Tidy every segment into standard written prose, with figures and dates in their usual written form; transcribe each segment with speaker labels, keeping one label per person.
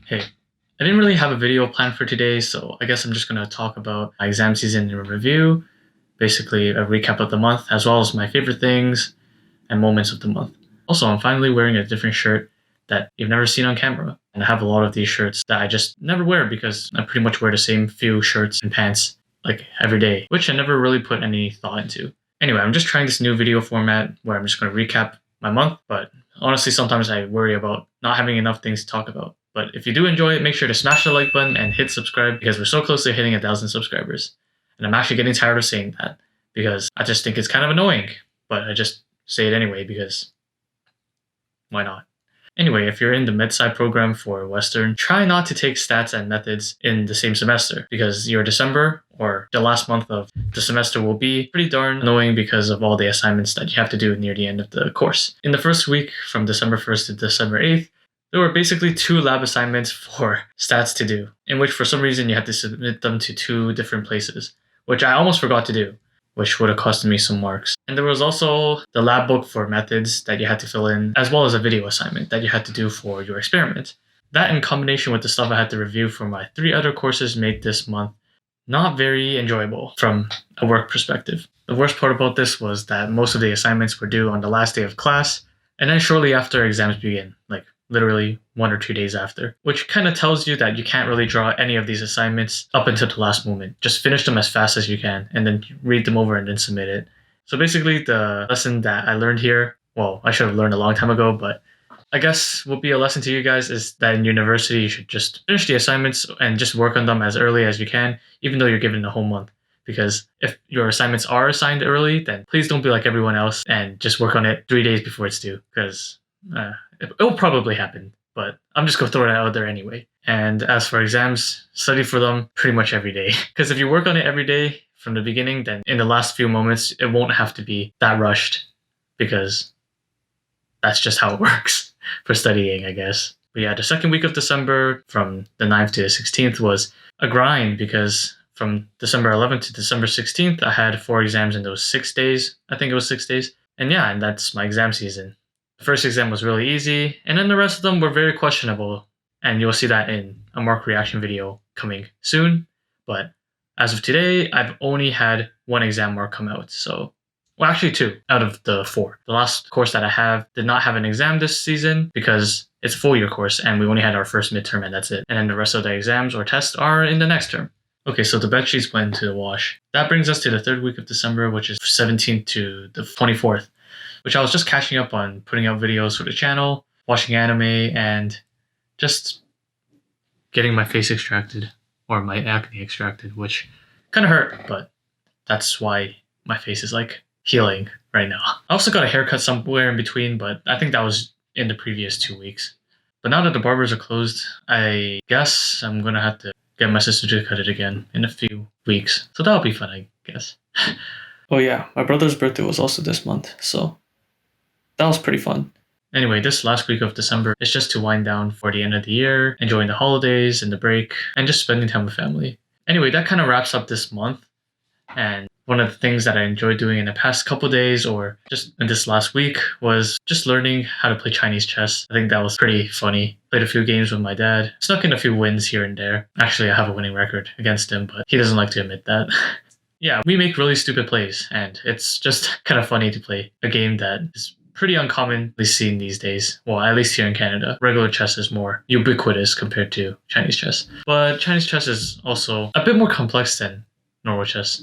Speaker 1: Hey, I didn't really have a video planned for today, so I guess I'm just going to talk about my exam season in review, basically a recap of the month, as well as my favorite things and moments of the month. Also, I'm finally wearing a different shirt that you've never seen on camera, and I have a lot of these shirts that I just never wear because I pretty much wear the same few shirts and pants like every day, which I never really put any thought into. Anyway, I'm just trying this new video format where I'm just going to recap my month, but honestly, sometimes I worry about not having enough things to talk about. But if you do enjoy it, make sure to smash the like button and hit subscribe because we're so close to hitting 1,000 subscribers. And I'm actually getting tired of saying that because I just think it's kind of annoying. But I just say it anyway because why not? Anyway, if you're in the med-sci program for Western, try not to take stats and methods in the same semester because your December or the last month of the semester will be pretty darn annoying because of all the assignments that you have to do near the end of the course. In the first week from December 1st to December 8th, there were basically 2 lab assignments for stats to do, in which for some reason you had to submit them to 2 different places, which I almost forgot to do, which would have costed me some marks. And there was also the lab book for methods that you had to fill in, as well as a video assignment that you had to do for your experiment. That in combination with the stuff I had to review for my 3 other courses made this month not very enjoyable from a work perspective. The worst part about this was that most of the assignments were due on the last day of class, and then shortly after exams begin, like literally 1 or 2 days after, which kind of tells you that you can't really draw any of these assignments up until the last moment. Just finish them as fast as you can and then read them over and then submit it. So basically the lesson that I learned here, well, I should have learned a long time ago, but I guess would be a lesson to you guys is that in university you should just finish the assignments and just work on them as early as you can, even though you're given a whole month. Because if your assignments are assigned early, then please don't be like everyone else and just work on it 3 days before it's due, because it'll probably happen, but I'm just going to throw it out there anyway. And as for exams, study for them pretty much every day. Because if you work on it every day from the beginning, then in the last few moments, it won't have to be that rushed because that's just how it works for studying, I guess. But yeah, the second week of December from the 9th to the 16th was a grind because from December 11th to December 16th, I had 4 exams in those 6 days. I think it was 6 days. And yeah, and that's my exam season. The first exam was really easy, and then the rest of them were very questionable. And you'll see that in a mark reaction video coming soon. But as of today, I've only had 1 exam mark come out. So, well, actually 2 out of the 4. The last course that I have did not have an exam this season because it's a full year course and we only had our first midterm and that's it. And then the rest of the exams or tests are in the next term. Okay, so the bed sheets went into the wash. That brings us to the 3rd week of December, which is 17th to the 24th. Which I was just catching up on putting out videos for the channel, watching anime, and just getting my face extracted, or my acne extracted, which kind of hurt, but that's why my face is like healing right now. I also got a haircut somewhere in between, but I think that was in the previous 2 weeks. But now that the barbers are closed, I guess I'm gonna have to get my sister to cut it again in a few weeks. So that'll be fun, I guess. Oh yeah, my brother's birthday was also this month, so that was pretty fun. Anyway, this last week of December is just to wind down for the end of the year, enjoying the holidays and the break, and just spending time with family. Anyway, that kind of wraps up this month. And one of the things that I enjoyed doing in the past couple days or just in this last week was just learning how to play Chinese chess. I think that was pretty funny. Played a few games with my dad, snuck in a few wins here and there. Actually, I have a winning record against him, but he doesn't like to admit that. Yeah, we make really stupid plays, and it's just kind of funny to play a game that is pretty uncommonly seen these days. Well, at least here in Canada. Regular chess is more ubiquitous compared to Chinese chess. But Chinese chess is also a bit more complex than normal chess.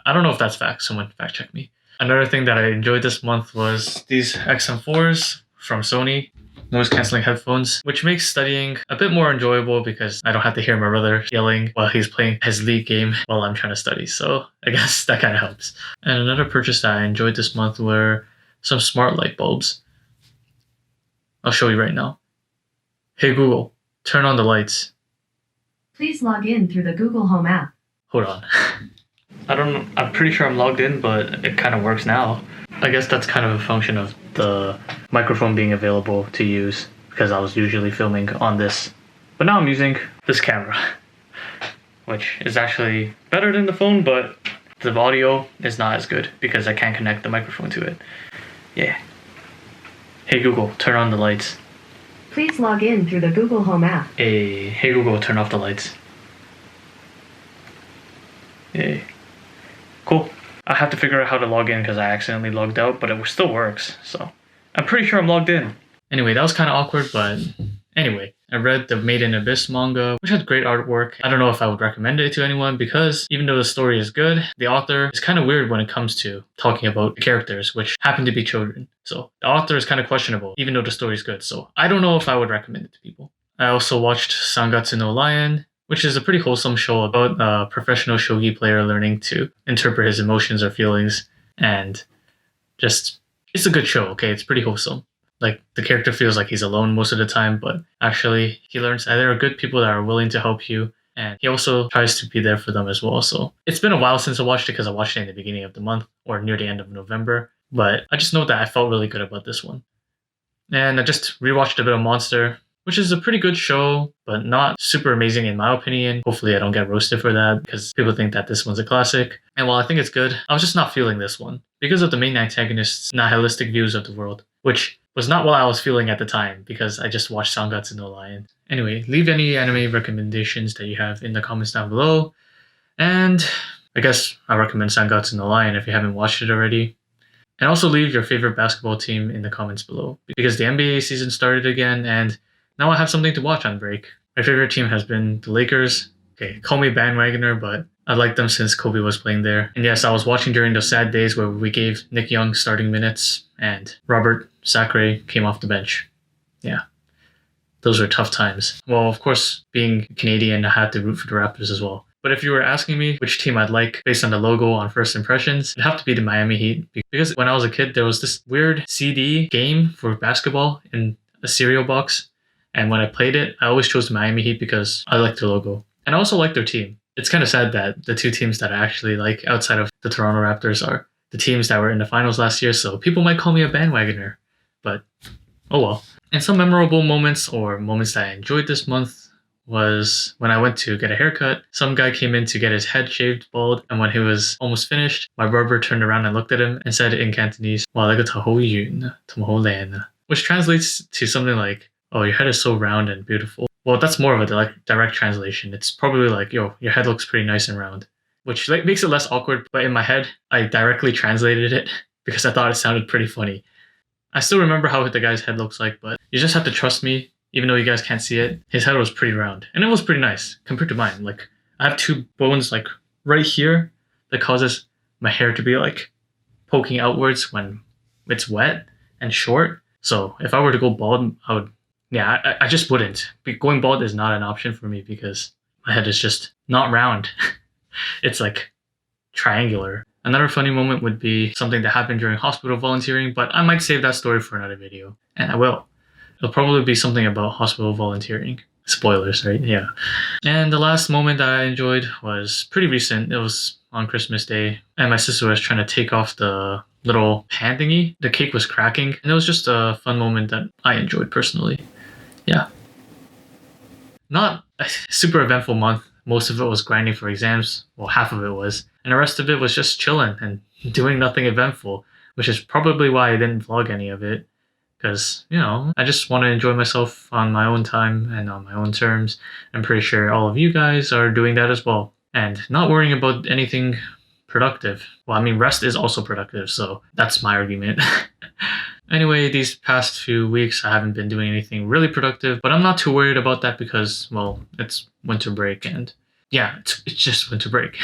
Speaker 1: I don't know if that's fact. Someone fact check me. Another thing that I enjoyed this month was these XM4s from Sony. Noise cancelling headphones, which makes studying a bit more enjoyable because I don't have to hear my brother yelling while he's playing his league game while I'm trying to study. So I guess that kind of helps. And another purchase that I enjoyed this month were some smart light bulbs. I'll show you right now. Hey Google, turn on the lights.
Speaker 2: Please log in through the Google Home app.
Speaker 1: Hold on. I'm pretty sure I'm logged in, but it kind of works now. I guess that's kind of a function of the microphone being available to use because I was usually filming on this. But now I'm using this camera, which is actually better than the phone, but the audio is not as good because I can't connect the microphone to it. Yeah. Hey Google, turn on the lights.
Speaker 2: Please log in through the Google Home app.
Speaker 1: Hey Google, turn off the lights. Hey. Cool. I have to figure out how to log in because I accidentally logged out, but it still works, so I'm pretty sure I'm logged in. Anyway, that was kind of awkward, but anyway, I read the Made in Abyss manga, which had great artwork. I don't know if I would recommend it to anyone because even though the story is good, the author is kind of weird when it comes to talking about the characters, which happen to be children. So the author is kind of questionable, even though the story is good. So I don't know if I would recommend it to people. I also watched Sangatsu no Lion, which is a pretty wholesome show about a professional shogi player learning to interpret his emotions or feelings, and just, it's a good show, okay? It's pretty wholesome. Like, the character feels like he's alone most of the time, but actually he learns that there are good people that are willing to help you, and he also tries to be there for them as well. So it's been a while since I watched it because I watched it in the beginning of the month or near the end of November, but I just know that I felt really good about this one. And I just rewatched a bit of Monster, which is a pretty good show, but not super amazing in my opinion. Hopefully I don't get roasted for that because people think that this one's a classic. And while I think it's good, I was just not feeling this one because of the main antagonist's nihilistic views of the world, which was not what I was feeling at the time because I just watched Sangatsu no Lion. Anyway, leave any anime recommendations that you have in the comments down below. And I guess I recommend Sangatsu no Lion if you haven't watched it already. And also leave your favorite basketball team in the comments below because the NBA season started again and now I have something to watch on break. My favorite team has been the Lakers. Okay, call me bandwagoner, but I liked them since Kobe was playing there. And yes, I was watching during those sad days where we gave Nick Young starting minutes and Robert Sacre came off the bench. Yeah, those were tough times. Well, of course, being Canadian, I had to root for the Raptors as well. But if you were asking me which team I'd like based on the logo on first impressions, it'd have to be the Miami Heat. Because when I was a kid, there was this weird CD game for basketball in a cereal box. And when I played it, I always chose the Miami Heat because I liked their logo. And I also like their team. It's kind of sad that the two teams that I actually like outside of the Toronto Raptors are the teams that were in the finals last year, so people might call me a bandwagoner. But, oh well. And some memorable moments or moments that I enjoyed this month was when I went to get a haircut. Some guy came in to get his head shaved bald, and when he was almost finished, my barber turned around and looked at him and said in Cantonese, which translates to something like, oh, your head is so round and beautiful. Well, that's more of a direct translation. It's probably like, yo, your head looks pretty nice and round, which makes it less awkward. But in my head, I directly translated it because I thought it sounded pretty funny. I still remember how the guy's head looks like, but you just have to trust me, even though you guys can't see it. His head was pretty round, and it was pretty nice compared to mine. Like, I have two bones like right here that causes my hair to be like poking outwards when it's wet and short. So if I were to go bald, I just wouldn't. Going bald is not an option for me because my head is just not round. It's like triangular. Another funny moment would be something that happened during hospital volunteering, but I might save that story for another video, and I will. It'll probably be something about hospital volunteering. Spoilers, right? Yeah. And the last moment that I enjoyed was pretty recent. It was on Christmas Day, and my sister was trying to take off the little pan thingy. The cake was cracking, and it was just a fun moment that I enjoyed personally. Yeah. Not a super eventful month. Most of it was grinding for exams. Well, half of it was. And the rest of it was just chilling and doing nothing eventful, which is probably why I didn't vlog any of it. Because, I just want to enjoy myself on my own time and on my own terms. I'm pretty sure all of you guys are doing that as well. And not worrying about anything productive. Well, I mean, rest is also productive, so that's my argument. Anyway, these past few weeks I haven't been doing anything really productive, but I'm not too worried about that because, well, it's winter break and yeah, it's just winter break.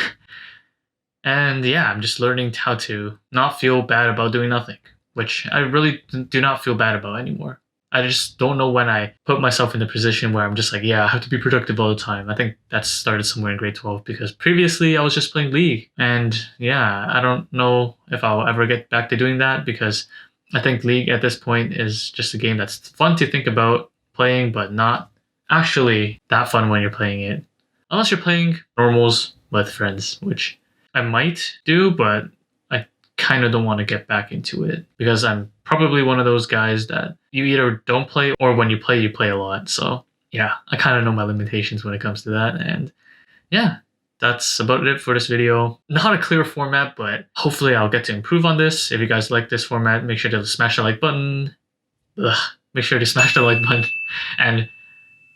Speaker 1: And yeah, I'm just learning how to not feel bad about doing nothing, which I really do not feel bad about anymore. I just don't know when I put myself in a position where I'm just like, yeah, I have to be productive all the time. I think that started somewhere in grade 12 because previously I was just playing League. And yeah, I don't know if I'll ever get back to doing that because I think League at this point is just a game that's fun to think about playing, but not actually that fun when you're playing it. Unless you're playing normals with friends, which I might do, but I kind of don't want to get back into it because I'm probably one of those guys that you either don't play or when you play a lot. So yeah, I kind of know my limitations when it comes to that. And yeah, that's about it for this video. Not a clear format, but hopefully I'll get to improve on this. If you guys like this format, make sure to smash the like button. Ugh. make sure to smash the like button and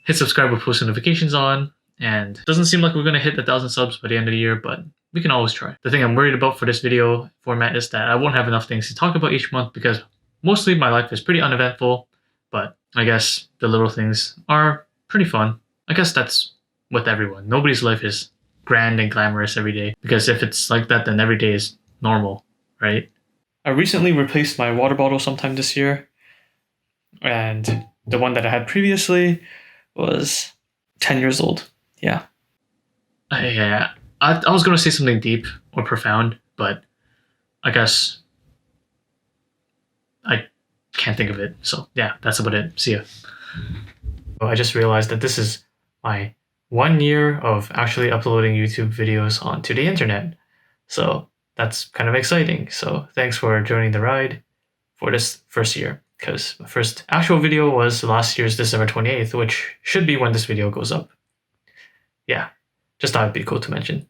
Speaker 1: hit subscribe with post notifications on. And it doesn't seem like we're going to hit 1,000 subs by the end of the year, but we can always try. The thing I'm worried about for this video format is that I won't have enough things to talk about each month because mostly my life is pretty uneventful, but I guess the little things are pretty fun. I guess that's with everyone. Nobody's life is grand and glamorous every day, because if it's like that, then every day is normal, right? I recently replaced my water bottle sometime this year, and the one that I had previously was 10 years old. Yeah. I was going to say something deep or profound, but I guess I can't think of it. So yeah, that's about it. See ya. I just realized that this is my 1 year of actually uploading YouTube videos onto the internet. So that's kind of exciting. So thanks for joining the ride for this first year, because my first actual video was last year's December 28th, which should be when this video goes up. Yeah, just thought it'd be cool to mention.